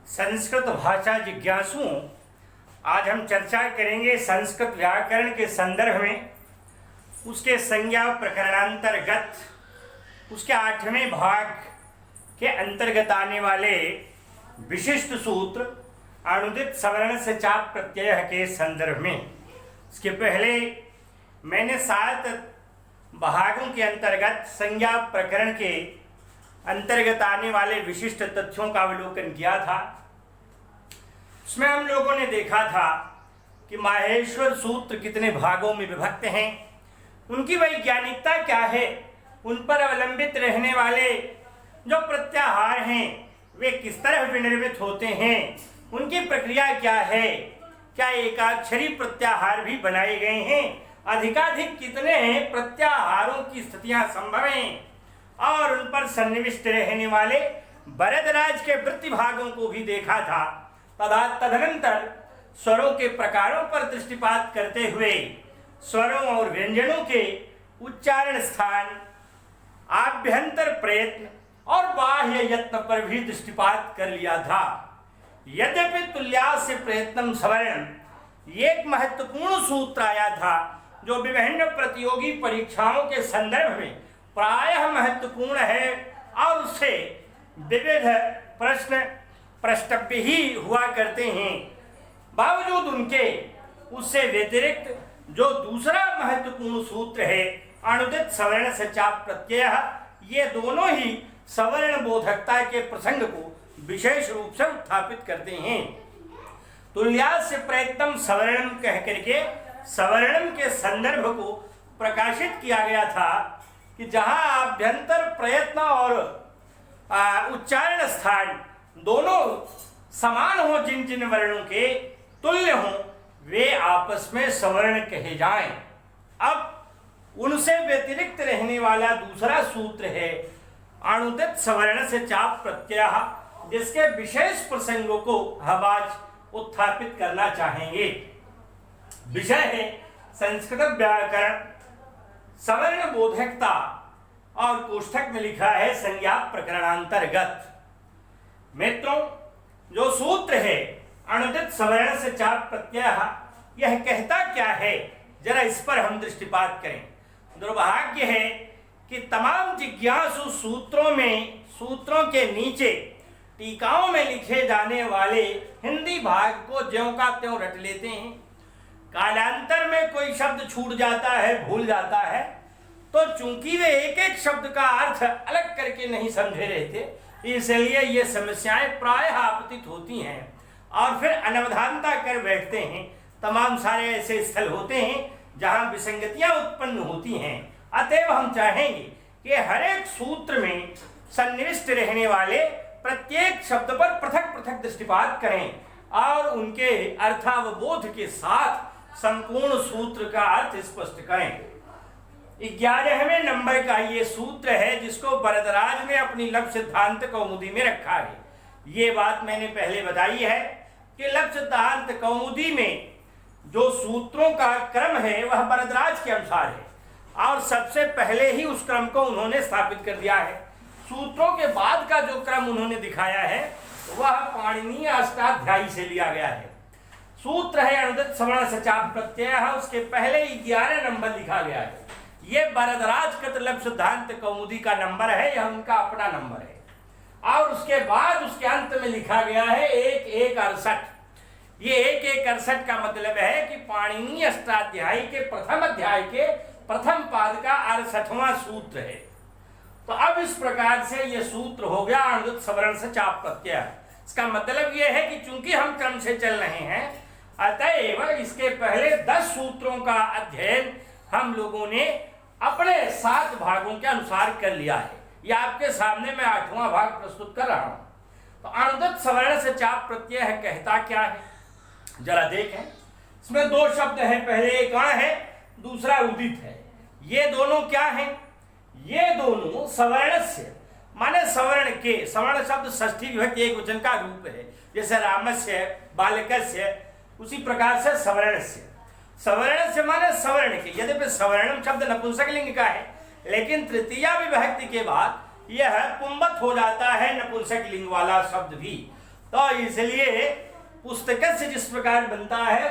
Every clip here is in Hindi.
संस्कृत भाषा जिज्ञासुओं, आज हम चर्चा करेंगे संस्कृत व्याकरण के संदर्भ में उसके संज्ञा प्रकरणांतर्गत उसके 8वें भाग के अंतर्गत आने वाले विशिष्ट सूत्र अनुदित सवर्ण से चाप प्रत्यय के संदर्भ में। इसके पहले मैंने 7 भागों के अंतर्गत संज्ञा प्रकरण के अंतर्गत आने वाले विशिष्ट तथ्यों का अवलोकन किया था। उसमें हम लोगों ने देखा था कि माहेश्वर सूत्र कितने भागों में विभक्त हैं, उनकी वैज्ञानिकता क्या है, उन पर अवलंबित रहने वाले जो प्रत्याहार हैं वे किस तरह विनिर्मित होते हैं, उनकी प्रक्रिया क्या है, क्या एकाक्षरी प्रत्याहार भी बनाए गए हैं, अधिकाधिक कितने प्रत्याहारों की स्थितियां संभव हैं, और उन पर सन्निविष्ट रहने वाले भरद्वाज के वृत्ति भागों को भी देखा था। तदनंतर स्वरों के प्रकारों पर दृष्टिपात करते हुए स्वरों और व्यंजनों के उच्चारण स्थान, आभ्यंतर प्रयत्न और बाह्य यत्न पर भी दृष्टिपात कर लिया था। यद्यपि तुल्यास्य प्रयत्नम सवर्णम एक महत्वपूर्ण सूत्र आया था जो विभिन्न प्रतियोगी परीक्षाओं के संदर्भ में प्रायः महत्वपूर्ण है और उससे विविध प्रश्न प्रष्टव्य ही हुआ करते हैं। बावजूद उनके उससे व्यतिरिक्त जो दूसरा महत्वपूर्ण सूत्र है अनुदित सवर्ण से चाप प्रत्यय, ये दोनों ही सवर्ण बोधकता के प्रसंग को विशेष रूप से उत्थापित करते हैं। तुल्यास्य प्रयत्नम सवर्णम कह करके सवर्णम के संदर्भ को प्रकाशित किया गया था कि जहां आभ्यंतर प्रयत्न और उच्चारण स्थान दोनों समान हो, जिन जिन वर्णों के तुल्य हों, वे आपस में सवर्ण कहे जाएं। अब उनसे व्यतिरिक्त रहने वाला दूसरा सूत्र है अनुदित सवर्ण से चाप प्रत्यय, जिसके विशेष प्रसंगों को हम आज उत्थापित करना चाहेंगे। विषय है संस्कृत व्याकरण सवर्ण बोधकता और कोष्ठक में लिखा है संज्ञा प्रकरणांतर्गत। मित्रों, जो सूत्र है अनुदित सवर्ण से चाप प्रत्यय, यह कहता क्या है, जरा इस पर हम दृष्टिपात करें। दुर्भाग्य है कि तमाम जिज्ञासु सूत्रों के नीचे टीकाओं में लिखे जाने वाले हिंदी भाग को ज्यों का त्यों रट लेते हैं। कालांतर में कोई शब्द छूट जाता है, भूल जाता है, तो चूंकि वे एक एक शब्द का अर्थ अलग करके नहीं समझे रहते, इसलिए ये समस्याएं प्रायः आपतित होती हैं और फिर अनवधानता कर बैठते हैं। तमाम सारे ऐसे स्थल होते हैं जहां विसंगतियां उत्पन्न होती हैं। अतएव हम चाहेंगे कि हर एक सूत्र में सन्निविष्ट रहने वाले प्रत्येक शब्द पर पृथक पृथक दृष्टिपात करें और उनके अर्थावबोध के साथ संपूर्ण सूत्र का अर्थ स्पष्ट करें। 11वें नंबर का ये सूत्र है जिसको भरद्वाज ने अपनी लक्ष्य सिद्धांत कौमुदी में रखा है। ये बात मैंने पहले बताई है कि लक्ष्य सिद्धांत कौमुदी में जो सूत्रों का क्रम है वह भरद्वाज के अनुसार है और सबसे पहले ही उस क्रम को उन्होंने स्थापित कर दिया है। सूत्रों के बाद का जो क्रम उन्होंने दिखाया है वह पाणिनीय अष्टाध्यायी से लिया गया है। सूत्र है अनुदित सवर्ण से चाप प्रत्यय, उसके पहले 11 नंबर लिखा गया है। ये भरद्वाज कृत लक्ष्य सिद्धांत कौमुदी का नंबर है, यह उनका अपना नंबर है। और उसके बाद उसके अंत में लिखा गया है 1168। ये 1168 का मतलब है कि पाणिनीय अष्टाध्यायी के प्रथम अध्याय के प्रथम पाद का 68वां सूत्र है। तो अब इस प्रकार से ये सूत्र हो गया अनुदित सवर्ण से चाप प्रत्यय। इसका मतलब यह है कि चूंकि हम क्रम से चल रहे हैं, अतएव इसके पहले 10 सूत्रों का अध्ययन हम लोगों ने अपने 7 भागों के अनुसार कर लिया है। यह आपके सामने मैं 8वां भाग प्रस्तुत कर रहा हूं। तो अनुदित सवर्ण से चाप प्रत्यय कहता क्या है, जरा देखें। इसमें 2 शब्द हैं, पहले एक अण है, दूसरा उदित है। ये दोनों क्या हैं? ये दोनों सवर्णस्य माने सवर्ण के, सवर्ण शब्द षष्ठी विभक्ति एक वचन का रूप है, जैसे रामस्य, बालकस्य, उसी प्रकार से सवर्णस्य। सवर्ण से माने सवर्ण के। यद्यपि सवर्णम शब्द नपुंसकलिंग का है, लेकिन तृतीया विभक्ति के बाद यह पुंबत हो जाता है, नपुंसकलिंग वाला शब्द भी। तो इसलिए पुस्तक से जिस प्रकार बनता है,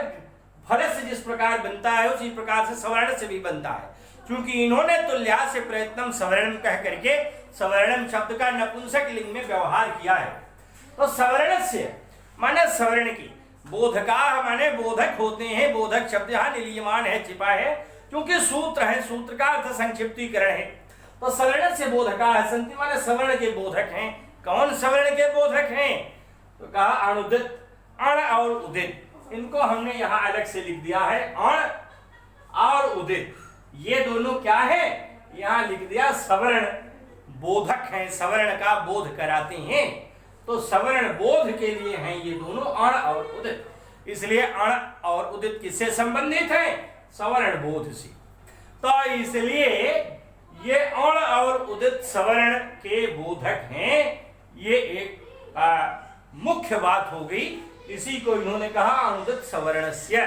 फल से जिस प्रकार बनता है, उसी प्रकार से सवर्ण से भी बनता है। क्योंकि इन्होंने तुल्या से प्रयत्नम सवर्णम कह करके सवर्णम शब्द का नपुंसक लिंग में व्यवहार किया है। तो सवर्ण से माने सवर्ण की, बोधका माने बोधक होते हैं। बोधक शब्द यहाँ निलीयमान है, छिपा है, क्योंकि सूत्र है, सूत्र का अर्थ संक्षिप्तीकरण है। तो सवर्ण से बोधका है, संति माने सवर्ण के बोधक हैं। कौन सवर्ण के बोधक हैं? तो कहा अनुदित, अण और उदित, इनको हमने यहाँ अलग से लिख दिया है। अण और उदित ये दोनों क्या है? यहाँ लिख दिया सवर्ण बोधक हैं, सवर्ण का बोध कराते हैं। तो सवर्ण बोध के लिए हैं ये दोनों, अण और उदित। इसलिए अण और उदित किससे संबंधित है? सवर्ण बोध से। तो इसलिए ये अण और उदित सवर्ण के बोधक हैं। ये एक मुख्य बात हो गई। इसी को इन्होंने कहा अनुदित सवर्णस्य।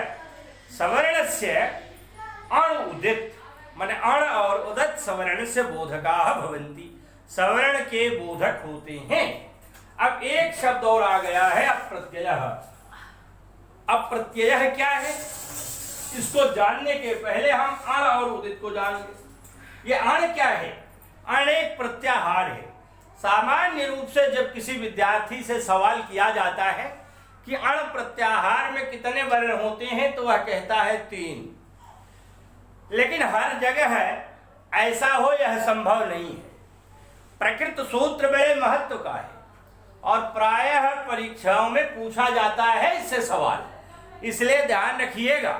सवर्णस्य अण उदित माने अण और उदित सवर्ण से बोधकाः भवन्ति, सवर्ण के बोधक होते हैं। अब एक शब्द और आ गया है, अप्रत्ययः। अप्रत्ययः क्या है? इसको जानने के पहले हम अण और उदित को जान लें। ये अण क्या है? अण एक प्रत्याहार है। सामान्य रूप से जब किसी विद्यार्थी से सवाल किया जाता है कि अण प्रत्याहार में कितने वर्ण होते हैं, तो वह कहता है 3। लेकिन हर जगह ऐसा हो यह संभव नहीं है। प्रकृत सूत्र बड़े महत्व का है और प्रायः परीक्षाओं में पूछा जाता है इससे सवाल, इसलिए ध्यान रखिएगा।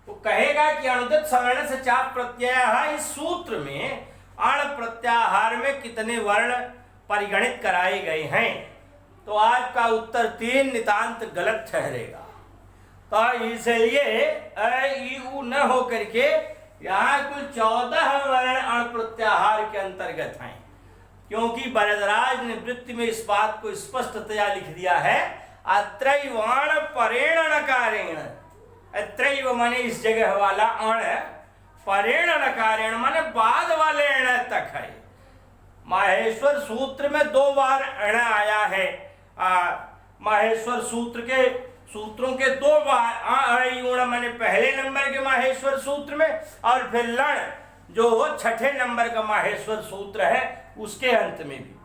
वो कहेगा कि अनुदित सवर्ण से चाप प्रत्यय, इस सूत्र में अण प्रत्याहार में कितने वर्ण परिगणित कराए गए हैं। तो आपका उत्तर 3 नितांत गलत ठहरेगा। तो इसलिए अ ई उ न हो करके यहाँ कुल 14 वर्ण अण प्रत्याहार के अंतर्गत हैं। क्योंकि वरदराज ने वृत्ति में इस बात को स्पष्टतया लिख दिया है, अत्रैवाण परेण नकारेण। अत्रैव माने इस जगह वाला अण, परेण नकारेण माने बाद वाले अण तक है। माहेश्वर सूत्र में 2 बार अण आया है। माहेश्वर सूत्र के सूत्रों के 2 बार माने पहले नंबर के माहेश्वर सूत्र में, और फिर लण जो वो 6ठे नंबर का माहेश्वर सूत्र है उसके अंत में भी।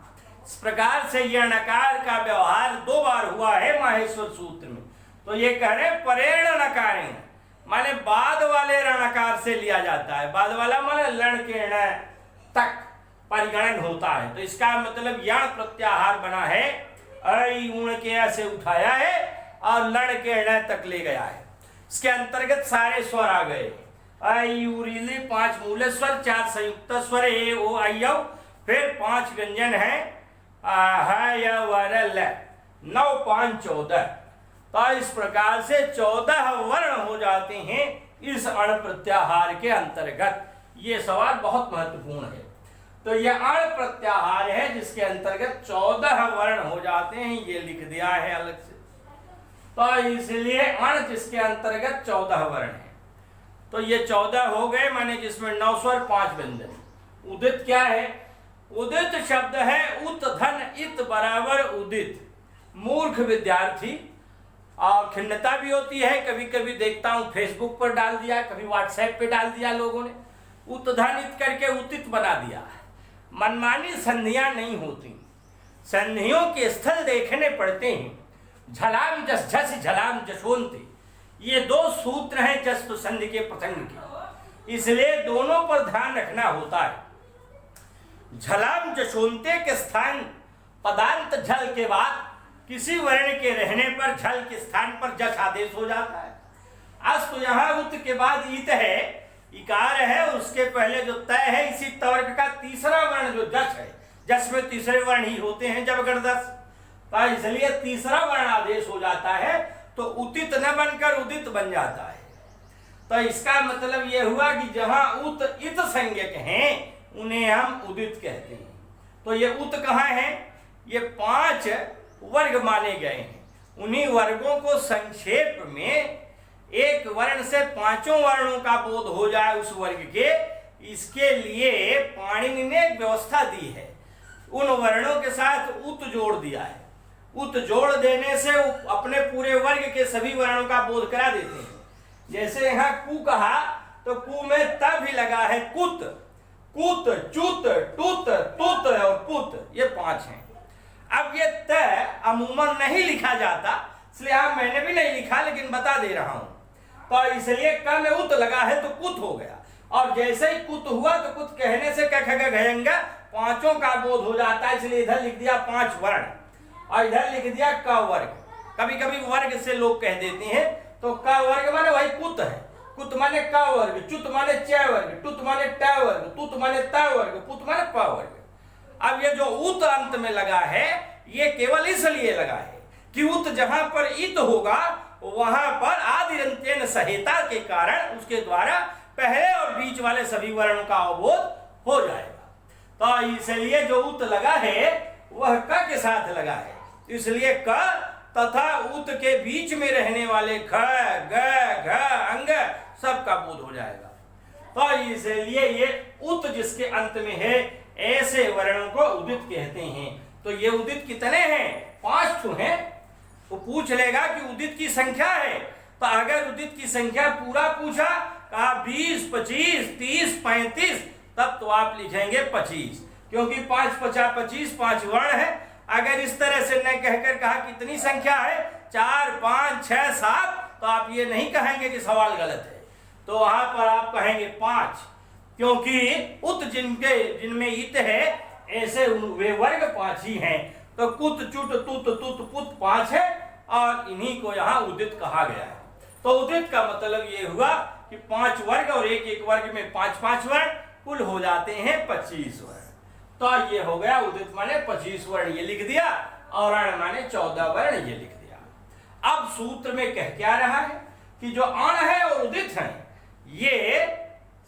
इस प्रकार से यह नकार का व्यवहार 2 बार हुआ है माहेश्वर सूत्र में। तो ये कह रहे परेण नकारेण माने बाद वाले रणकार से लिया जाता है। बाद वाला माने लण के ण तक परिगणन होता है। तो इसका मतलब यण प्रत्याहार बना है, अण के से उठाया है और लण के ण तक ले गया है। इसके अंतर्गत सारे स्वर आ गए, अली 5 मूल स्वर, 4 संयुक्त स्वर ए ओ आई औ, फिर 5 व्यंजन है ह य व र ल, 9 5 14। तो इस प्रकार से 14 वर्ण हो जाते हैं इस अण प्रत्याहार के अंतर्गत। ये सवाल बहुत महत्वपूर्ण है। तो यह अण प्रत्याहार है जिसके अंतर्गत 14 वर्ण हो जाते हैं, ये लिख दिया है अलग से। तो इसलिए अण जिसके अंतर्गत 14 वर्ण है, तो ये 14 हो गए, माने जिसमें 9 स्वर 5 व्यंजन। उदित क्या है? उदित शब्द है उत धन इत बराबर उदित। मूर्ख विद्यार्थी, और खिन्नता भी होती है, कभी कभी देखता हूँ फेसबुक पर डाल दिया, कभी व्हाट्सएप पे डाल दिया लोगों ने, उत धन इत करके उतित बना दिया। मनमानी संधियां नहीं होती, संधियों के स्थल देखने पड़ते हैं। झलाम जस झस झलाम जसोन्ते, ये 2 सूत्र हैं जस्तु संधि के प्रसंग के, इसलिए दोनों पर ध्यान रखना होता है। झलाम जसोन्ते के स्थान पदांत झल के बाद किसी वर्ण के रहने पर झल के स्थान पर जस आदेश हो जाता है। अस्त तो यहाँ उत के बाद ईत है, इकार है, उसके पहले जो तय है, इसी तवर्ग का तीसरा वर्ण जो जस है, जस में तीसरे वर्ण ही होते हैं जब गणदस, तो इसलिए तीसरा वर्ण आदेश हो जाता है, तो उतित न बनकर उदित बन जाता है। तो इसका मतलब यह हुआ कि जहां उत इत संज्ञक हैं उन्हें हम उदित कहते हैं। तो ये उत कहाँ है? ये 5 वर्ग माने गए हैं। उन्हीं वर्गों को संक्षेप में एक वर्ण से 5 वर्णों का बोध हो जाए उस वर्ग के, इसके लिए पाणिनि ने एक व्यवस्था दी है। उन वर्णों के साथ उत जोड़ दिया है। उत जोड़ देने से अपने पूरे वर्ग के सभी वर्णों का बोध करा देते हैं। जैसे यहाँ कु कहा तो कु में त भी लगा है, कुत, कुत, चुत, टुत, तुत और पुत, ये 5 हैं। अब ये त अमूमन नहीं लिखा जाता, इसलिए यहाँ मैंने भी नहीं लिखा, लेकिन बता दे रहा हूं। तो इसलिए क में उत लगा है तो कुत हो गया, और जैसे ही कुत हुआ तो कुत कहने से क ख ग घ ङ पांचों का बोध हो जाता है, इसलिए इधर लिख दिया 5 वर्ण और इधर लिख दिया क वर्ग। कभी कभी वर्ग से लोग कह देते हैं, तो क वर्ग माने वही कुत है, कुत माने क वर्ग, चुत माने च वर्ग, टुत माने ट वर्ग, तुत माने त वर्ग, पुत माने प वर्ग। अब ये जो उत अंत में लगा है, ये केवल इसलिए लगा है कि उत जहां पर इत होगा वहां पर आदिरंत्येन सहेता के कारण उसके द्वारा पहले और बीच वाले सभी वर्णों का अवबोध हो जाएगा। तो इसलिए जो उत लगा है वह क के साथ लगा है, इसलिए क तथा उत के बीच में रहने वाले ख, ग, घ, अंग सबका बोध हो जाएगा। तो इसलिए ये उत जिसके अंत में है, ऐसे वर्णों को उदित कहते हैं। तो ये उदित कितने हैं? 5 ठो हैं। वो पूछ लेगा कि उदित की संख्या है, तो अगर उदित की संख्या पूरा पूछा, कहा 20, 25, 30, 35, तब तो आप लिखेंगे 25, क्योंकि 5 5 25, 5 वर्ण है। अगर इस तरह से न कहकर कहा कितनी संख्या है, 4, 5, 6, 7, तो आप ये नहीं कहेंगे कि सवाल गलत है, तो वहां पर आप कहेंगे 5, क्योंकि उत जिनमें इत है ऐसे वे वर्ग 5 ही हैं। तो कुत, चुट, तुत, तुत, पुत 5 है और इन्हीं को यहाँ उदित कहा गया है। तो उदित का मतलब ये हुआ कि 5 वर्ग और एक एक वर्ग में 5 वर्ण, कुल हो जाते हैं 25 वर्ण। तो ये हो गया उदित माने 25 वर्ण, ये लिख दिया, और अण माने 14 वर्ण, ये लिख दिया। अब सूत्र में कह क्या रहा है कि जो अण है और उदित है ये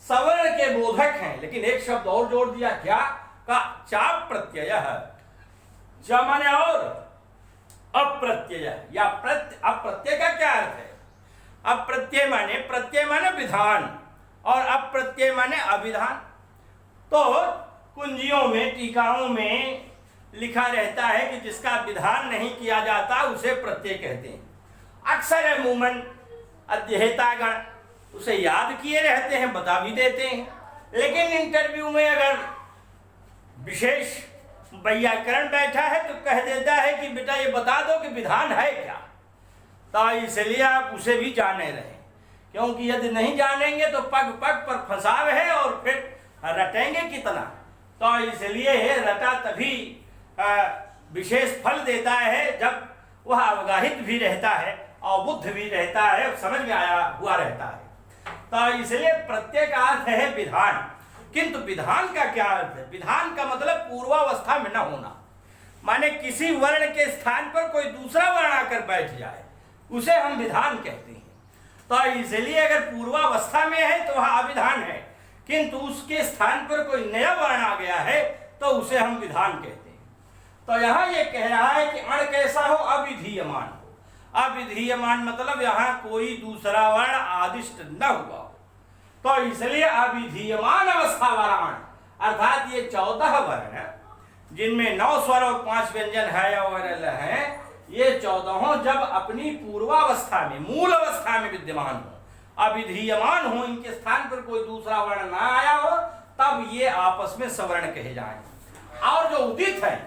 सवर्ण के बोधक हैं, लेकिन एक शब्द और जोड़ दिया, क्या का चाप प्रत्यय है। च माने और अप्रत्यय, या अप्रत्यय का क्या अर्थ है? अप्रत्यय माने विधान और अप्रत्यय माने अविधान। तो कुंजियों में, टीकाओं में लिखा रहता है कि जिसका विधान नहीं किया जाता उसे प्रत्यय कहते हैं। अक्सर अमूमन अध्येतागण उसे याद किए रहते हैं, बता भी देते हैं, लेकिन इंटरव्यू में अगर विशेष वैयाकरण बैठा है तो कह देता है कि बेटा ये बता दो कि विधान है क्या। तो इसलिए आप उसे भी जाने रहें, क्योंकि यदि नहीं जानेंगे तो पग पग पर फंसाव है और फिर रटेंगे कितना। तो इसलिए रटा तभी विशेष फल देता है जब वह अवगाहित भी रहता है और बुद्ध भी रहता है, समझ में आया हुआ रहता है। तो इसलिए प्रत्यय का अर्थ है विधान, किंतु विधान का क्या अर्थ है? विधान का मतलब पूर्वावस्था में न होना, माने किसी वर्ण के स्थान पर कोई दूसरा वर्ण आकर बैठ जाए, उसे हम विधान कहते हैं। तो इसलिए अगर पूर्वावस्था में है तो वह अविधान है, किंतु उसके स्थान पर कोई नया वर्ण आ गया है तो उसे हम विधान कहते हैं। तो यहाँ ये कह रहा है कि अण कैसा हो? अविधीयमान हो। अविधीयमान मतलब यहाँ कोई दूसरा वर्ण आदिष्ट न हुआ हो, तो इसलिए अविधीयमान अवस्था वाला अण, अर्थात ये 14 वर्ण जिनमें 9 स्वर और 5 व्यंजन है और ल है, ये 14 जब अपनी पूर्वावस्था में, मूल अवस्था में विद्यमान हो, अविधीयमान हो, इनके स्थान पर कोई दूसरा वर्ण ना आया हो, तब ये आपस में सवर्ण कहे जाएंगे। और जो उदित है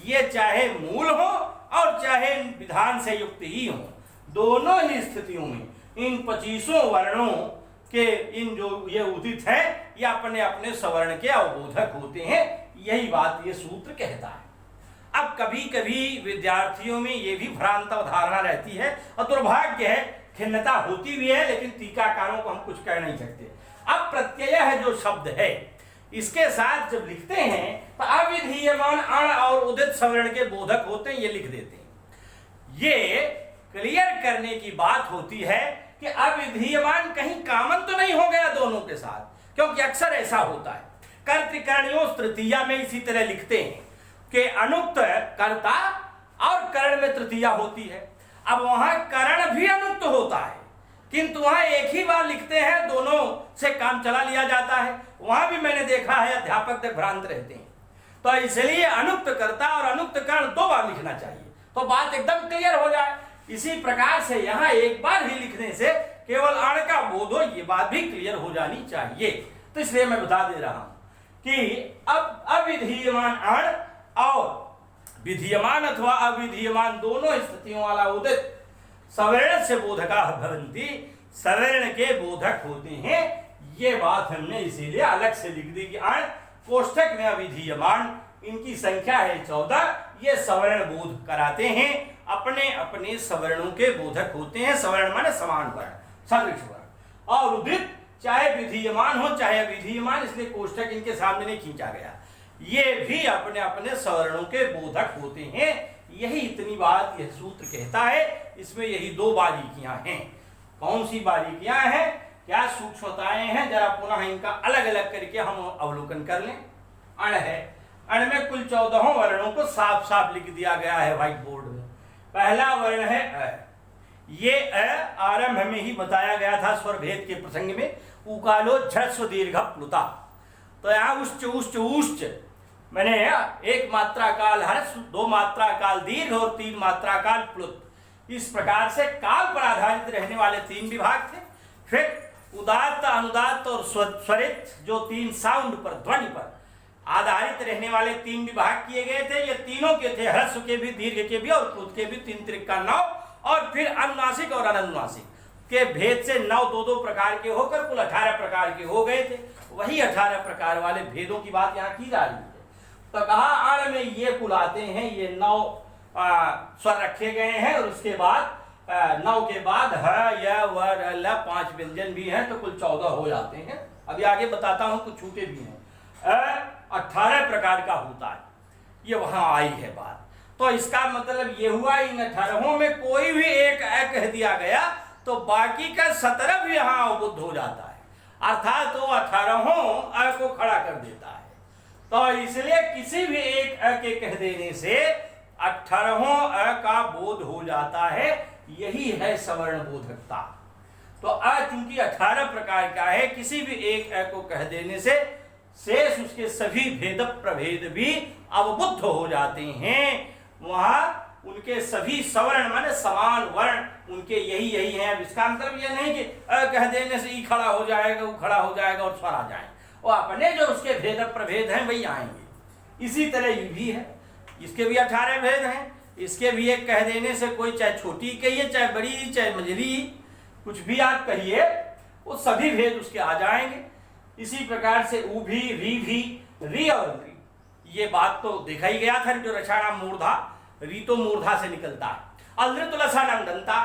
ये चाहे मूल हो और चाहे विधान से युक्त ही हो, दोनों ही स्थितियों में इन 25 वर्णों के इन जो ये उदित है ये अपने अपने सवर्ण के अवबोधक होते हैं। यही बात ये सूत्र कहता है। अब कभी कभी विद्यार्थियों में ये भी भ्रांत अवधारणा रहती है और दुर्भाग्य है, खिन्नता होती भी है, लेकिन टीकाकारों को हम कुछ कह नहीं सकते। अब प्रत्यय है जो शब्द है, इसके साथ जब लिखते हैं तो अविधीयमान अण और उदित सवर्ण के बोधक होते हैं, ये लिख देते हैं। ये क्लियर करने की बात होती है कि अविधीयमान कहीं कामन तो नहीं हो गया दोनों के साथ, क्योंकि अक्सर ऐसा होता है। कर्तृकरणियों तृतीया में इसी तरह लिखते हैं कि अनुक्त कर्ता और करण में तृतीया होती है। अब वहां करण भी अनुक्त होता है, किंतु वहां एक ही बार लिखते हैं, दोनों से काम चला लिया जाता है। वहां भी मैंने देखा है अध्यापक तक भ्रांत रहते हैं। तो इसलिए अनुक्त कर्ता और अनुक्त करण 2 बार लिखना चाहिए, तो बात एकदम क्लियर हो जाए। इसी प्रकार से यहाँ एक बार ही लिखने से केवल अण का बोध हो, ये बात भी क्लियर हो जानी चाहिए। तो इसलिए मैं बता दे रहा हूं कि अब अविधीयमान अण और विधीयमान अथवा अविधीयमान दोनों स्थितियों वाला उदित सवर्ण से बोधका भवन्ति, सवर्ण के बोधक होते हैं। ये बात हमने इसीलिए अलग से लिख दी कि अण कोष्ठक में अविधीयमान, इनकी संख्या है 14, ये सवर्ण बोध कराते हैं, अपने अपने सवर्णों के बोधक होते हैं। सवर्ण माने समान वर्ण, सदृश वर्ण। और उदित चाहे विधीयमान हो चाहे अविधीयमान, इसलिए कोष्ठक इनके सामने नहीं खींचा गया, ये भी अपने अपने सवर्णों के बोधक होते हैं। यही इतनी बात यह सूत्र कहता है। इसमें यही दो बारीकियां हैं। कौन सी बारीकियां हैं, क्या सूक्ष्मताएं हैं, जरा पुनः इनका अलग अलग करके हम अवलोकन कर लें। अण है, अण में कुल 14 वर्णों को साफ साफ लिख दिया गया है व्हाइट बोर्ड में। पहला वर्ण है अ। ये अ आरंभ में ही बताया गया था स्वर भेद के प्रसंग में, उकालो झस्व दीर्घ प्लुता। तो यहाँ उच्च उच्च उच्च मैंने एक मात्रा काल हर्ष, 2 मात्रा काल दीर्घ और 3 मात्रा काल प्लुत, इस प्रकार से काल पर आधारित रहने वाले 3 विभाग थे। फिर उदात्त, अनुदात्त और स्वरित, जो 3 साउंड पर, ध्वनि पर आधारित रहने वाले 3 विभाग किए गए थे। ये तीनों के थे, ह्रस्व के भी, दीर्घ के भी और प्लुत के भी, 3 त्रिक का 9। और फिर अनुनासिक और अननुनासिक के भेद से 9 2 प्रकार के होकर कुल 18 प्रकार के हो गए थे। वही 18 प्रकार वाले भेदों की बात यहाँ की जा रही है। तो कहा अण में ये कुल आते हैं, ये 9 स्वर रखे गए हैं और उसके बाद 9 के बाद ह, य, व, र, ल 5 व्यंजन भी हैं, तो कुल 14 हो जाते हैं। अभी आगे बताता हूं, कुछ छूटे भी हैं। 18 प्रकार का होता है, ये वहां आई है बात। तो इसका मतलब ये हुआ इन 18 में कोई भी एक अ कह दिया गया तो बाकी का 17 भी यहाँ अवबुद्ध हो जाता है, अर्थात तो 18 अ को खड़ा कर देता है। तो इसलिए किसी भी एक अ के कह देने से 18 अ का बोध हो जाता है। यही है सवर्ण बोधकता। तो अ चूंकि 18 प्रकार का है, किसी भी एक अ को कह देने से शेष उसके सभी भेद प्रभेद भी अवबुद्ध हो जाते हैं। वहां उनके सभी सवर्ण माने समान वर्ण उनके यही हैं। अब इसका मतलब यह नहीं कि अ कह देने से ई खड़ा हो जाएगा, वो खड़ा हो जाएगा और स्वर आ जाए, वो अपने जो उसके भेद प्रभेद हैं वही आएंगे। इसी तरह ये भी है, इसके भी 18 भेद हैं। इसके भी एक कह देने से कोई चाहे छोटी कहिए, चाहे बड़ी, चाहे मझली, कुछ भी आप कहिए, वो सभी भेद उसके आ जाएंगे। इसी प्रकार से उ भी, री भी, री और री, ये बात तो देखा ही गया था। जो रसायना मूर्धा, री तो मूर्धा से निकलता है, और तो लसानम दंता,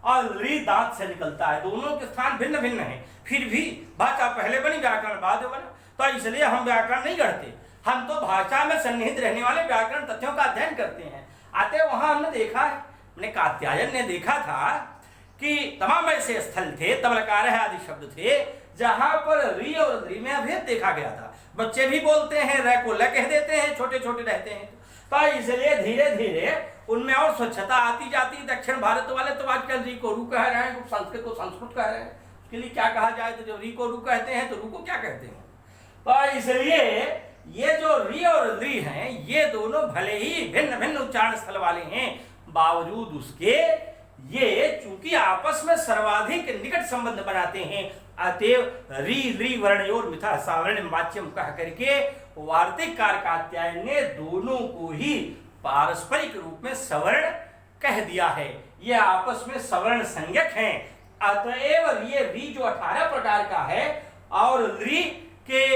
और री दांत से निकलता है। दोनों के स्थान भिन्न भिन्न हैं, फिर भी भाषा पहले बनी, व्याकरण बाद बना। तो इसलिए हम व्याकरण नहीं गढ़ते, हम तो भाषा में सन्निहित रहने वाले व्याकरण तथ्यों का अध्ययन करते हैं। आते वहां हमने देखा है, हमने कात्यायन ने देखा था कि तमाम ऐसे स्थल थे, तबलकार आदि शब्द थे, जहां पर री और री में अभेद देखा गया था। बच्चे भी बोलते हैं, र को ल कह देते हैं, छोटे छोटे रहते हैं। तो इसलिए धीरे धीरे उनमें और स्वच्छता आती जाती। दक्षिण भारत वाले तो आजकल री को रू कह रहे हैं, संस्कृत को संस्कृत कह रहे हैं। उसके लिए क्या कहा जाए, तो जब री को रू कहते हैं तो रू को क्या कहते हैं। तो इसलिए ये जो री और री हैं, ये दोनों भले ही भिन्न भिन्न उच्चारण स्थल वाले हैं, बावजूद उसके ये चूंकि आपस में सर्वाधिक निकट संबंध बनाते हैं, अतएव री री वर्णयोर मिथा सावर्ण वाच्यम कह करके वार्तिककार कात्यायन ने दोनों को ही पारस्परिक रूप में सवर्ण कह दिया है। ये आपस में सवर्ण संज्ञक हैं। अतएव ये री जो 18 प्रकार का है और री के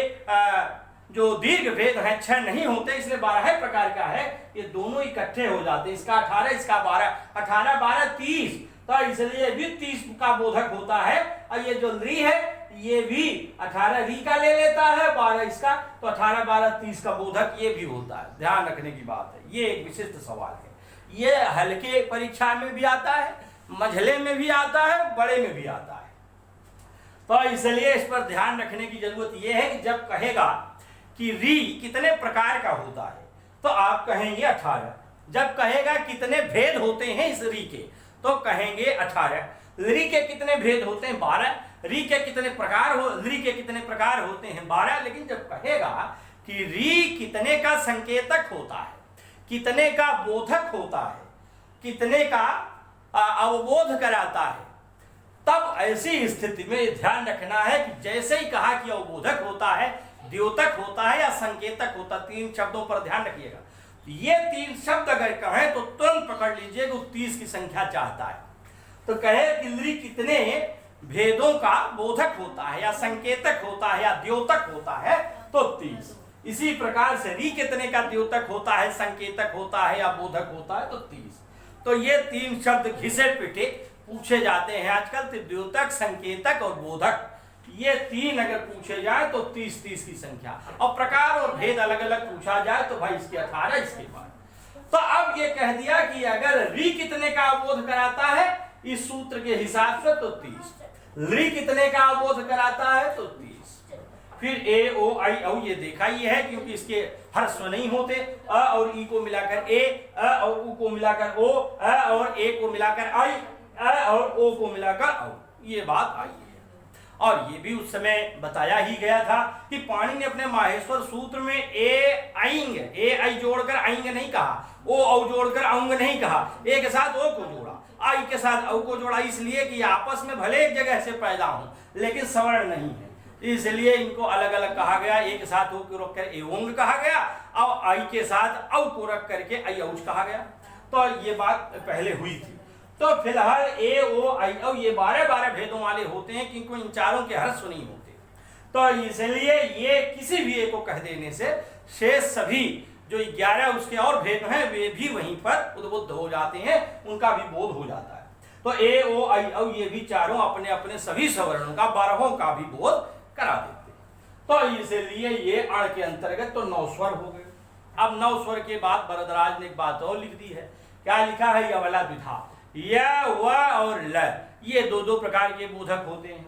जो दीर्घ भेद है 6 नहीं होते, इसलिए 12 प्रकार का है। ये दोनों इकट्ठे हो जाते हैं, इसका 18 इसका 12, 18 12 30। तो इसलिए भी 30 का बोधक होता है। और ये जो री है ये भी 18 री का ले लेता है, 12 इसका, तो 18 12 30 का बोधक ये भी होता है। ध्यान रखने की बात है, ये एक विशिष्ट सवाल है। ये हल्के परीक्षा में भी आता है, मझले में भी आता है, बड़े में भी आता है। तो इसलिए इस पर ध्यान रखने की जरूरत यह है कि जब कहेगा कि री कितने प्रकार का होता है तो आप कहेंगे 18। जब कहेगा कितने भेद होते हैं इस री के तो कहेंगे 18। री के कितने भेद होते हैं 12। री के कितने प्रकार होते हैं 12। लेकिन जब कहेगा कि री कितने का संकेतक होता है, कितने का बोधक होता है, कितने का अवबोध कराता है। तब ऐसी स्थिति में ध्यान रखना है कि जैसे ही कहा कि अवबोधक होता है, द्योतक होता है या संकेतक होता, 3 शब्दों पर ध्यान रखिएगा। ये 3 शब्द अगर कहें तो तुरंत पकड़ लीजिए कि 30 की संख्या चाहता है। तो कहे कि री कितने भेदों का बोधक होता है या संकेतक होता है या द्योतक होता है, तो 30। इसी प्रकार से री कितने का द्योतक होता है, संकेतक होता है या बोधक होता है, तो 30। तो ये 3 शब्द घिसे पिटे पूछे जाते हैं आजकल, तो द्योतक, संकेतक और बोधक, ये 3 अगर पूछे जाए तो 30 की संख्या। और प्रकार और भेद अलग अलग पूछा जाए तो भाई इसके 18, इसके 12। तो अब ये कह दिया कि अगर री कितने का अवबोध कराता है इस सूत्र के हिसाब से तो 30, री कितने का अवबोध कराता है तो 30। फिर ए ओ आई औ ये देखा ही है क्योंकि इसके हर्ष नहीं होते, अ और ई को मिलाकर ए, अ और उ को मिलाकर ओ, अ और ए को मिलाकर आई, अ और ओ को मिलाकर औ, ये बात आई है। और ये भी उस समय बताया ही गया था कि पाणिनि ने अपने माहेश्वर सूत्र में ए आइंग, ए आई जोड़कर आइंग नहीं कहा, ओ औ जोड़कर औंग नहीं कहा, ए के साथ ओ को जोड़ा, आई के साथ औ को जोड़ा, इसलिए कि आपस में भले एक जगह से पैदा हो लेकिन सवर्ण नहीं है, इसलिए इनको अलग अलग कहा गया। ए के साथ ओ को रख कर एवंग कहा गया और आई के साथ औ को रख करके आई औच कहा गया। तो ये बात पहले हुई थी। तो फिलहाल ए ओ आई औ ये 12 भेदों वाले होते हैं क्योंकि इन चारों के हर्ष नहीं होते, तो इसलिए ये किसी भी एक को कह देने से शेष सभी जो 11 उसके और भेद हैं वे भी वहीं पर उद्बुद्ध हो जाते हैं, उनका भी बोध हो जाता है। तो ए ओ आई औ ये भी चारों अपने अपने सभी सवर्णों का 12 का भी बोध करा देते हैं। तो इसलिए ये अण के अंतर्गत तो 9 स्वर हो गए। अब 9 स्वर के बाद वरदराज ने एक बात और लिख दी है। क्या लिखा है? यवला द्विधा, य व और ल, ये 2 प्रकार के बोधक होते हैं।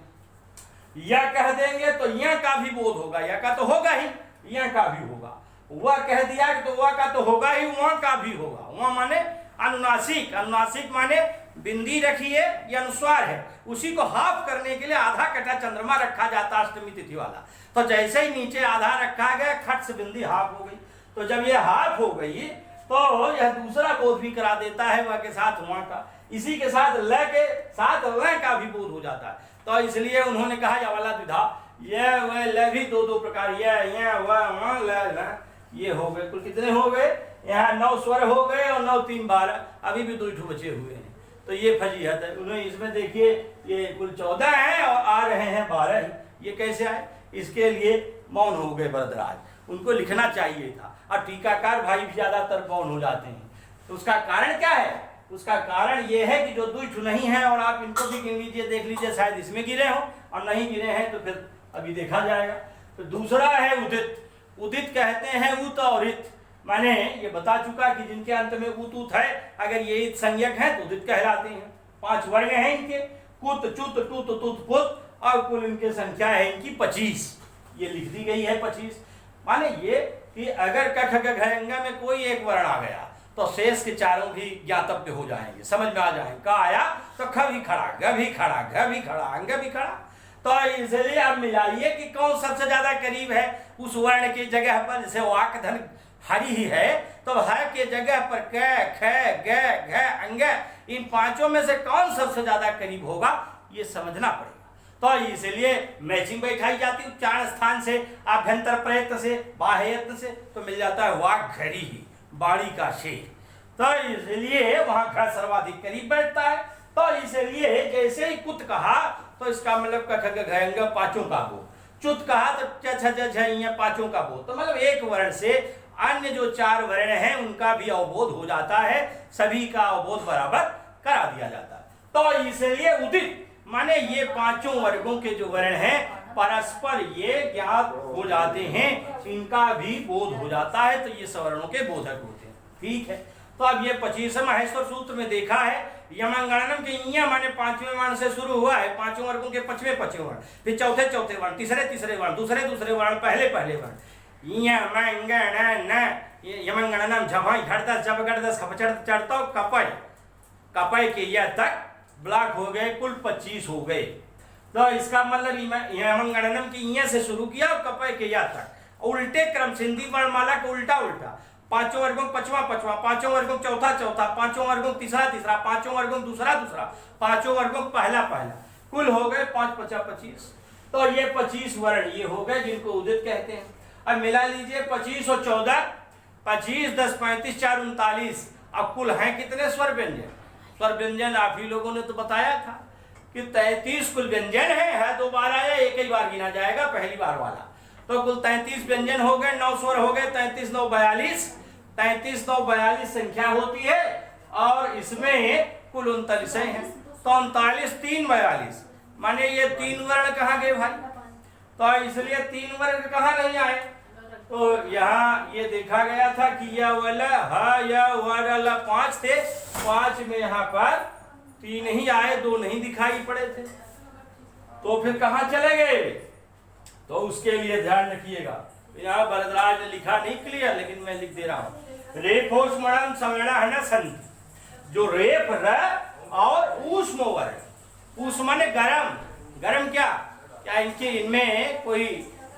या कह देंगे तो या का भी बोध होगा, या का तो होगा ही, या का भी होगा। वह कह दिया तो वह का तो होगा ही, वहां का भी होगा। वहां माने अनुनासिक, अनुनासिक माने बिंदी रखिए, ये अनुस्वार है, उसी को हाफ करने के लिए आधा कटा चंद्रमा रखा जाता अष्टमी तिथि वाला। तो जैसे ही नीचे आधा रखा गया खट से बिंदी हाफ हो गई। तो जब ये हाफ हो गई तो यह दूसरा बोध भी करा देता है वह के साथ वहां का, इसी के साथ ल के साथ ल का भी बोध हो जाता है। तो इसलिए उन्होंने कहा यवला द्विधा, यह वह ल भी 2 प्रकार, यह वह ल, ये हो गए। कुल कितने हो गए? यहाँ 9 स्वर हो गए और 9 3 12, अभी भी 2 बचे हुए हैं। तो ये फजीहत है। उन्हें इसमें देखिए ये कुल 14 है और आ रहे हैं 12 ही, ये कैसे आए? इसके लिए मौन हो गए वरदराज, उनको लिखना चाहिए था। और टीकाकार भाई भी ज्यादातर मौन हो जाते हैं। तो उसका कारण क्या है? उसका कारण ये है कि जो 2 नहीं है, और आप इनको भी गिन लीजिए, देख लीजिए शायद इसमें गिरे हो, और नहीं गिरे हैं तो फिर अभी देखा जाएगा। तो दूसरा है उदित। उदित कहते हैं उत और इत, माने ये बता चुका कि जिनके अंत में उत उत है, अगर ये इत संज्ञक है तो उदित कहलाते हैं। 5 वर्ग हैं इनके, कुत चुत टुत तुत पुत, और कुल इनके संख्या है इनकी 25, ये लिख दी गई है 25। माने ये कि अगर क ख ग घ अंग में कोई एक वर्ण आ गया तो शेष के चारों भी ज्ञातव्य हो जाएंगे, समझ में आ जाएंगे। का आया तो ख भी खड़ा, ग भी खड़ा, घ भी खड़ा, अंग भी खड़ा। तो इसलिए अब मिलाइए कि कौन सबसे ज्यादा करीब है उस वर्ण की जगह पर। जैसे वाक धन हरि ही है तो ह के जगह पर क ख ग घ अंग, इन 5 में से कौन सबसे ज्यादा करीब होगा ये समझना पड़ेगा। तो इसलिए मैचिंग बैठाई जाती है उच्चारण स्थान से, आभ्यंतर प्रयत्न से, बाह्य यत्न से, तो मिल जाता है वाक घरी ही, बाड़ी का शेर। तो इसलिए वहां घर सर्वाधिक करीब बैठता है। तो इसलिए जैसे ही कुत कहा तो इसका मतलब क ख ग घ अंग 5 का बोध, चुत कहा तो च छ ज झ य 5 का बोध। तो मतलब एक वर्ण से अन्य जो 4 वर्ण हैं उनका भी अवबोध हो जाता है, सभी का अवबोध बराबर करा दिया जाता है। तो इसलिए उदित माने ये 5 वर्गों के जो वर्ण हैं परस्पर ये ज्ञात हो जाते हैं, इनका भी बोध हो जाता है। तो ये सवर्णों के बोधक होते हैं। ठीक है। तो अब ये 25वें माहेश्वर सूत्र में देखा है, यमंगणनम के इया माने 5वें वर्ण से शुरू हुआ है, 5 वर्गों के 5वें वर्ण, फिर चौथे वर्ण, तीसरे वर्ण, दूसरे वर्ण, पहले वर्ण, यमंगणनम झमाई घड़दस जब गड़दस चढ़ता कपय, कपय के यह तक ब्लॉक हो गए, कुल 25 हो गए। तो इसका मतलब यमंगणनम की इया से शुरू किया और कपय के या तक, उल्टे क्रम, सिंधी वर्णमाला का उल्टा उल्टा, पांचों वर्गों पांचवा पांचवा, पांचों वर्गों चौथा चौथा, पांचों वर्गों तीसरा तीसरा, पांचों वर्गों दूसरा दूसरा, पांचों वर्गों पहला पहला, कुल हो गए 5 5 25। तो ये 25 वर्ण ये हो गए जिनको उदित कहते हैं। अब मिला लीजिए 25 और 14, 25 10 35 4 39। अब कुल हैं कितने स्वर व्यंजन? स्वर व्यंजन आप ही लोगों ने तो बताया था कि 33 कुल व्यंजन है 2 बार आया, एक ही बार गिना जाएगा पहली बार वाला। तो कुल 33 व्यंजन हो गए, 9 स्वर हो गए, 33 9 42, 33 9 42 संख्या होती है और इसमें कुल 39 है। तो 39 3 42 माने ये 3 वर्ण कहाँ गए भाई? तो इसलिए 3 वर्ण कहाँ नहीं आए? तो यहाँ ये देखा गया था कि यह वाला वाला 5 थे, 5 में यहाँ पर 3 ही आए, 2 नहीं दिखाई पड़े थे। तो फिर कहाँ चले गए? तो उसके लिए ध्यान रखिएगा, यहाँ भरद्वाज ने लिखा नहीं क्लियर, लेकिन मैं लिख दे रहा हूँ। रेफोष्मणम सवर्ण है ना संत, जो रेफ र और ऊष्म वर्ण, ऊष्म माने गरम, गरम क्या इनमें कोई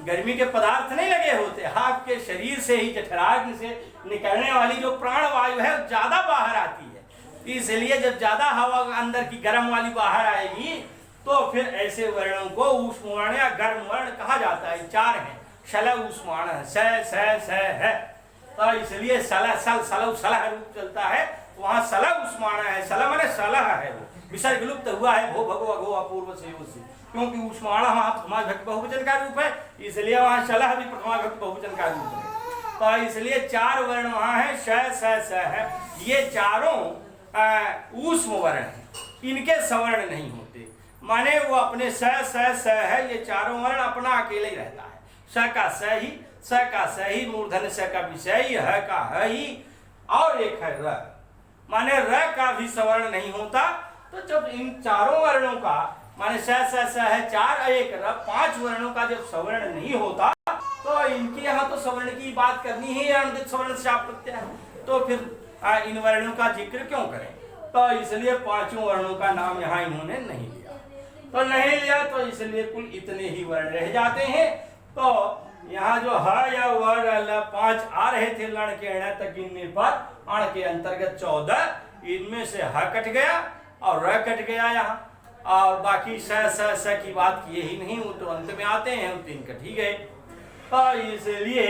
गर्मी के पदार्थ नहीं लगे होते, आपके शरीर से ही जठराग्नि से निकलने वाली जो प्राण वायु है ज्यादा बाहर आती है, इसलिए जब ज्यादा हवा अंदर की गर्म वाली बाहर आएगी तो फिर ऐसे वर्णों को ऊष्म वर्ण या गर्म वर्ण कहा जाता है। 4 हैं, शल ऊष्माण स है, तो इसलिए सल सल सल सलह रूप चलता है, वहां सल ऊष्माण है, सल माने सलह है, वो विसर्ग लुप्त हुआ है, भो भगो अगो अपूर्व से उससे, क्योंकि ऊष्माण वहां प्रथमा विभक्ति बहुवचन का रूप है, इसलिए वहां सलह भी प्रथमा विभक्ति बहुवचन का रूप है। तो इसलिए 4 वर्ण वहां है, स है, ये चारों ऊष्म वर्ण है, इनके सवर्ण नहीं होते, माने वो अपने स है, ये चारों वर्ण अपना अकेले ही रहता है। स का स ही, मूर्धन्य स का विषय, ह का ह ही, और एक है र, माने र का भी सवर्ण नहीं होता। तो जब इन चारों वर्णों का माने स है 4 एक र 5 वर्णों का जब सवर्ण नहीं होता तो इनके यहाँ तो सवर्ण की बात करनी ही है, अनुदित सवर्ण शाप प्रत्यय है, तो फिर इन वर्णों का जिक्र क्यों करें? तो इसलिए 5 वर्णों का नाम यहाँ इन्होंने नहीं लिया, तो नहीं लिया, तो इसलिए कुल इतने ही वर्ण रह जाते हैं। तो यहाँ जो ह या व 5 आ रहे थे लण के अण तक गिनने पर, अण के अंतर्गत 14, इनमें से ह कट गया और र कट गया यहाँ, और बाकी स की बात किए ही नहीं, वो तो अंत में आते हैं, 3 कट ही गए। तो इसलिए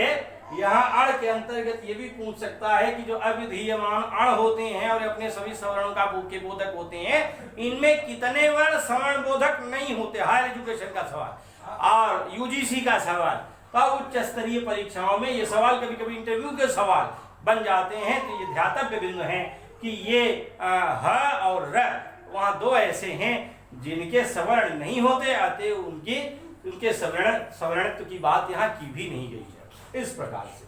यहाँ अण के अंतर्गत ये भी पूछ सकता है कि जो अविधीयमान अण होते हैं और अपने सभी सवर्णों का के बोधक होते हैं, इनमें कितने वर्ण सवर्ण बोधक नहीं होते? हायर एजुकेशन का सवाल और यूजीसी का सवाल, तो उच्च स्तरीय परीक्षाओं में ये सवाल, कभी कभी इंटरव्यू के सवाल बन जाते हैं। तो ये ध्यातव्य बिंदु है कि ये ह और र वहाँ 2 ऐसे हैं जिनके सवर्ण नहीं होते, अतः उनके सवर्णत्व की बात यहाँ की भी नहीं गई है। इस प्रकार से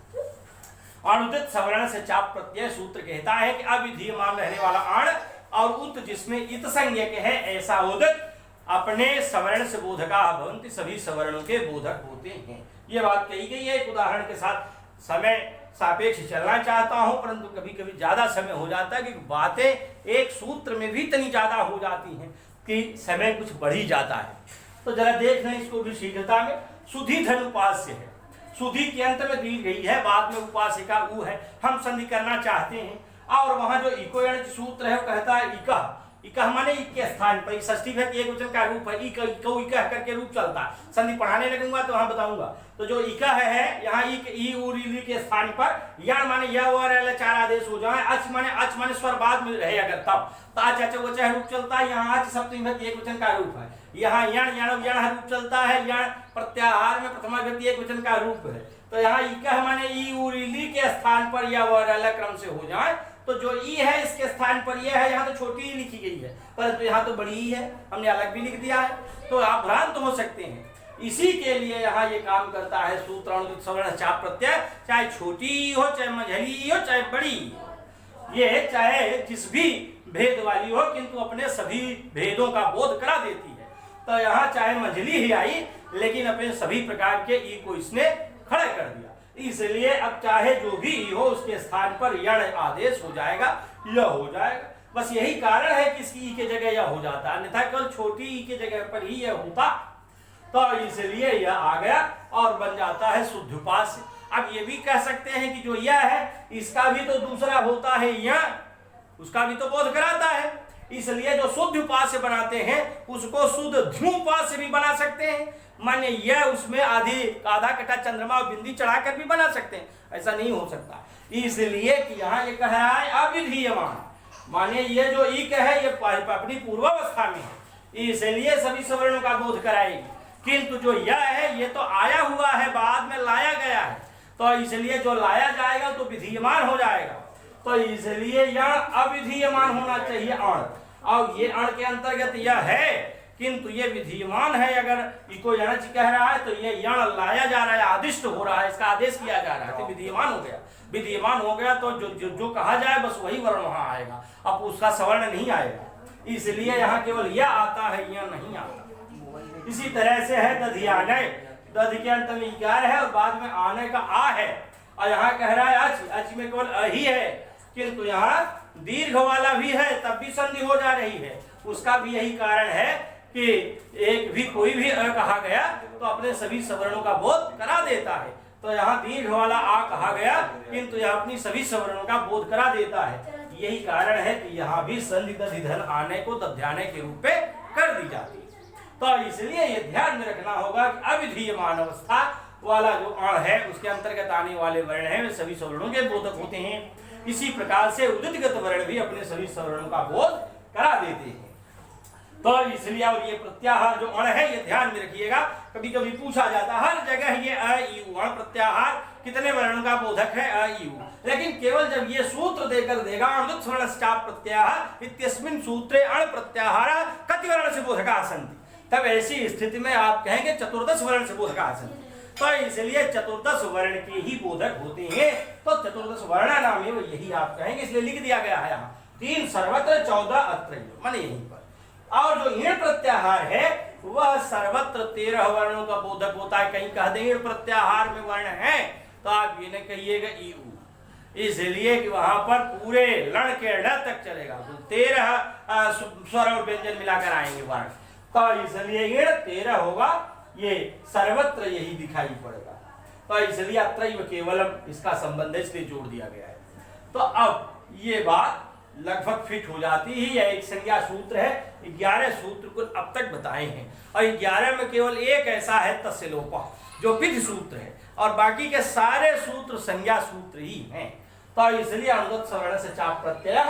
अनुदित सवर्ण से चाप प्रत्यय सूत्र कहता है कि अविधीयमान रहने वाला अण और उत जिसमें इत संज्ञक है, ऐसा उदित अपने सवर्ण से बोधका भवन्ति, सभी सवर्णों के बोधक होते हैं। ये बात कही गई है। एक उदाहरण के साथ, समय सापेक्ष चलना चाहता हूं, परंतु कभी कभी ज्यादा समय हो जाता है कि बातें एक सूत्र में भी इतनी ज्यादा हो जाती हैं कि समय कुछ बढ़ ही जाता है। तो जरा देख लें इसको भी शीघ्रता में। सुधी धन उपास्य है, सुधी के अंत में दी गई है, बाद में उपासिका उ है, हम संधि करना चाहते हैं, और वहां जो इको सूत्र है वो कहता है इकह, इकह माने इक के स्थान पर, षष्ठी विभक्ति एक वचन का रूप है, इको इकह करके रूप चलता है। संधि पढ़ाने लगूंगा तो वहां बताऊंगा। तो जो इकह है यहाँ इक ई उ री के स्थान पर या माने या व र 4 आदेश हो जाए, अच माने स्वर बाद में रहे अगर तब, तो अच अच वच रूप चलता है। यहाँ अच सप्तमी विभक्ति एक वचन का रूप है, यहाँ यण यण रूप चलता है, यण प्रत्याहार में प्रथमा विभक्ति एक वचन का रूप है। तो यहाँ इकह माने ई उ री के स्थान पर या व र क्रम से हो जाए, तो जो ई है इसके स्थान पर यह है, यहाँ तो छोटी ही लिखी गई है, परंतु यहाँ तो बड़ी ही है, हमने अलग भी लिख दिया है, तो आप भ्रांत हो सकते हैं। इसी के लिए यहाँ ये काम करता है सूत्र अनुदित सवर्ण चाप प्रत्यय, चाहे छोटी हो, चाहे मझली हो, चाहे बड़ी, ये चाहे जिस भी भेद वाली हो, किंतु अपने सभी भेदों का बोध करा देती है। तो यहाँ चाहे मझली ही आई, लेकिन अपने सभी प्रकार के ई को इसने खड़े कर दिया, इसलिए अब चाहे जो भी हो उसके स्थान पर यण आदेश हो जाएगा, यह हो जाएगा। बस यही कारण है कि इसकी ई के जगह यह हो जाता, अन्यथा केवल छोटी ई के जगह पर ही यह होता। तो इसलिए यह आ गया और बन जाता है शुद्ध उपास्य। अब ये भी कह सकते हैं कि जो यह है इसका भी तो दूसरा होता है यह, उसका भी तो बोध कराता है। इसलिए जो शुद्ध उपास्य बनाते हैं उसको शुद्ध ध्युपास्य भी बना सकते हैं। माने यह उसमें आधा कटा चंद्रमा और बिंदी चढ़ाकर भी बना सकते हैं, ऐसा नहीं हो सकता। इसलिए कि यहाँ ये कह रहा है अविधीयमान, माने ये जो इक है ये अपनी पूर्वावस्था में है, इसलिए सभी सवर्णों का बोध कराएगी। किंतु जो यह है ये तो आया हुआ है, बाद में लाया गया है, तो इसलिए जो लाया जाएगा तो विधीयमान हो जाएगा। तो इसलिए यह अविधीयमान होना चाहिए अण, और ये अण के अंतर्गत यह है, किंतु ये विधीयमान है। अगर इको यणच कह रहा है तो ये यण लाया जा रहा है, आदिष्ट हो रहा है, इसका आदेश किया जा रहा है, तो विधीयमान हो गया। विधीयमान हो गया तो जो कहा जाए बस वही वर्ण वहां आएगा, अब उसका सवर्ण नहीं आएगा। इसलिए यहाँ केवल यह आता है, यह नहीं आता। इसी तरह से है दधियानय, दधि के अंत में इकार है और बाद में आने का आ है, और यहाँ कह रहा है अच, अच में केवल अही है, किंतु यहाँ दीर्घ वाला भी है तब भी संधि हो जा रही है। उसका भी यही कारण है कि एक भी कोई भी अ कहा गया तो अपने सभी सवर्णों का बोध करा देता है। तो यहाँ दीर्घ वाला आ कहा गया किंतु यह अपनी सभी सवर्णों का बोध करा देता है। यही कारण है कि यहाँ भी संधि दधिधन आने को दध्याने के रूप में कर दी जाती है। तो इसलिए ये ध्यान में रखना होगा कि अविधीयमान अवस्था वाला जो अण है उसके अंतर्गत आने वाले वर्ण हैं वे सभी सवर्णों के बोधक होते हैं। इसी प्रकार से उदितगत वर्ण भी अपने सभी सवर्णों का बोध करा देते हैं। तो इसलिए और ये प्रत्याहार जो अण है ये ध्यान में रखिएगा, कभी कभी पूछा जाता है हर जगह ये अ ई उ अण प्रत्याहार कितने वर्णों का बोधक है अ ई उ, लेकिन केवल जब ये सूत्र देकर देगा अणुत स्वर्णश्चाप प्रत्याहार इत्यस्मिन् सूत्रे अण प्रत्याहार कति वर्ण से बोधका सन्ति, तब ऐसी स्थिति में आप कहेंगे चतुर्दश वर्ण से बोधका सन्ति। तो इसलिए चतुर्दश वर्ण के ही बोधक होते हैं, तो चतुर्दश वर्ण नाम है यही आप कहेंगे, इसलिए लिख दिया गया है यहाँ 3 सर्वत्र 14 अत्र, माने यहीं पर। और जो ईण प्रत्याहार है वह सर्वत्र 13 वर्णों का बोधक होता है। कहीं कह दें ईण प्रत्याहार में वर्ण है तो आप ये नहीं कहिएगा ई उ, इसलिए कि वहां पर पूरे लण के ड तक चलेगा, तो 13 स्वर और व्यंजन मिलाकर आएंगे वर्ण, तो इसलिए ईण 13 होगा, ये सर्वत्र यही दिखाई पड़ेगा। तो इसलिए अत्रैव केवलम इसका संबंध है, इसलिए जोड़ दिया गया है। तो अब ये बात लगभग फिट हो जाती ही, यह एक संज्ञा सूत्र है। 11 सूत्र को अब तक बताए हैं और 11 में केवल एक ऐसा है तस्य लोपः जो विधि सूत्र है, और बाकी के सारे सूत्र संज्ञा सूत्र ही हैं। तो इसलिए अनुगत सवर्ण से चाप प्रत्यय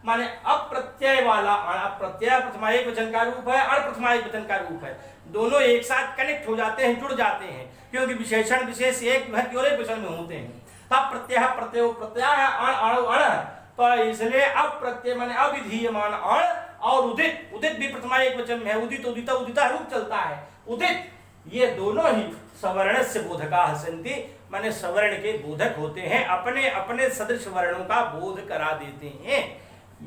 माने अप्रत्यय वाला, अप्रत्यय प्रथमा एक वचन का रूप है, अण प्रथमा एक वचन का रूप है, दोनों एक साथ कनेक्ट हो जाते हैं, जुड़ जाते हैं, क्योंकि विशेषण विशेष एक केवल एक वचन में होते हैं। तब प्रत्यय प्रत्यय प्रत्यय अण अण अण, तो इसलिए अप्रत्यय माने अविधीयमान अण और उदित, उदित भी प्रथमा एक वचन में है, उदित उदिता उदिता रूप चलता है, उदित, ये दोनों ही सवर्ण से बोधका सन्ति माने सवर्ण के बोधक होते हैं, अपने अपने सदृश वर्णों का बोध करा देते हैं।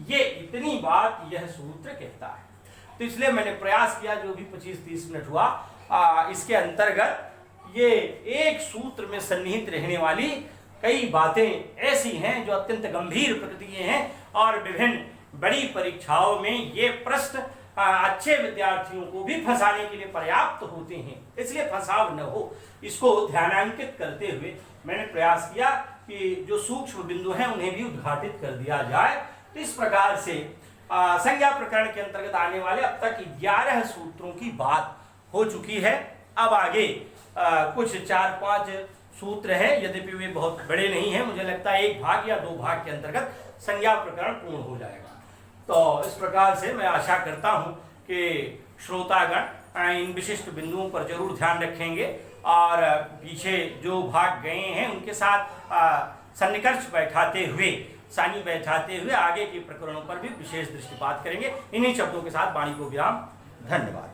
ये इतनी बात यह सूत्र कहता है। तो इसलिए मैंने प्रयास किया जो भी 25-30 मिनट हुआ इसके अंतर्गत ये एक सूत्र में सन्निहित रहने वाली कई बातें ऐसी हैं जो अत्यंत गंभीर प्रकृति के हैं, और विभिन्न बड़ी परीक्षाओं में ये प्रश्न अच्छे विद्यार्थियों को भी फंसाने के लिए पर्याप्त होते हैं, इसलिए फंसाव न हो इसको ध्यानांकित करते हुए मैंने प्रयास किया कि जो सूक्ष्म बिंदु हैं उन्हें भी उद्घाटित कर दिया जाए। तो इस प्रकार से संज्ञा प्रकरण के अंतर्गत आने वाले अब तक 11 सूत्रों की बात हो चुकी है। अब आगे कुछ 4-5 सूत्र है, यद्यपि वे बहुत बड़े नहीं हैं, मुझे लगता है 1 भाग या 2 भाग के अंतर्गत संज्ञा प्रकरण पूर्ण हो जाएगा। तो इस प्रकार से मैं आशा करता हूं कि श्रोतागण इन विशिष्ट बिंदुओं पर जरूर ध्यान रखेंगे और पीछे जो भाग गए हैं उनके साथ सन्निकर्ष बैठाते हुए, सानी बैठाते हुए आगे के प्रकरणों पर भी विशेष दृष्टिपात करेंगे। इन्हीं शब्दों के साथ वाणी को विराम। धन्यवाद।